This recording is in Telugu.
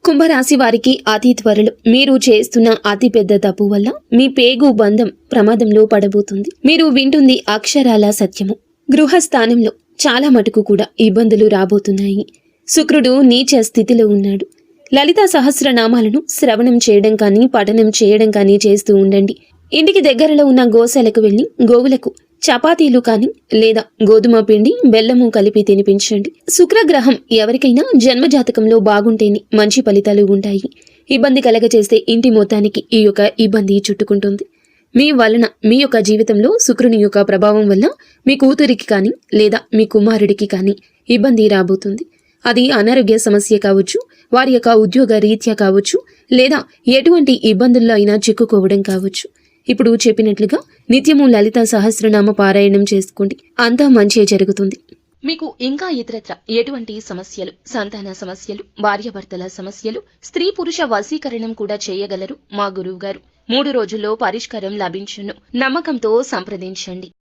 కుంభరాశి వారికి అతి త్వరలో మీరు చేస్తున్న అతి పెద్ద తప్పు వల్ల మీ పేగు బంధం ప్రమాదంలో పడబోతుంది. మీరు వింటుంది అక్షరాల సత్యము. గృహస్థానంలో చాలా మటుకు కూడా ఇబ్బందులు రాబోతున్నాయి. శుక్రుడు నీచ స్థితిలో ఉన్నాడు. లలితా సహస్రనామాలను శ్రవణం చేయడం కానీ పఠనం చేయడం కానీ చేస్తూ ఉండండి. ఇంటికి దగ్గరలో ఉన్న గోశాలకు వెళ్లి గోవులకు చపాతీలు కానీ లేదా గోధుమ పిండి బెల్లము కలిపి తినిపించండి. శుక్రగ్రహం ఎవరికైనా జన్మజాతకంలో బాగుంటేనే మంచి ఫలితాలు ఉంటాయి. ఇబ్బంది కలగచేస్తే ఇంటి మొత్తానికి ఈ యొక్క ఇబ్బంది చుట్టుకుంటుంది. మీ వలన మీ యొక్క జీవితంలో శుక్రుని యొక్క ప్రభావం వల్ల మీ కూతురికి కానీ లేదా మీ కుమారుడికి కానీ ఇబ్బంది రాబోతుంది. అది అనారోగ్య సమస్య కావచ్చు, వారి యొక్క ఉద్యోగ రీత్యా కావచ్చు, లేదా ఎటువంటి ఇబ్బందుల్లో అయినా చిక్కుకోవడం కావచ్చు. ఇప్పుడు చెప్పినట్లుగా నిత్యము లలిత సహస్రనామ పారాయణం చేసుకోండి. అంతా మంచిగా జరుగుతుంది. మీకు ఇంకా ఇతరత్ర ఎటువంటి సమస్యలు, సంతాన సమస్యలు, భార్యాభర్తల సమస్యలు, స్త్రీ పురుష వశీకరణం కూడా చేయగలరు మా గురువు గారు. 3 రోజుల్లో పరిష్కారం లభించును. నమ్మకంతో సంప్రదించండి.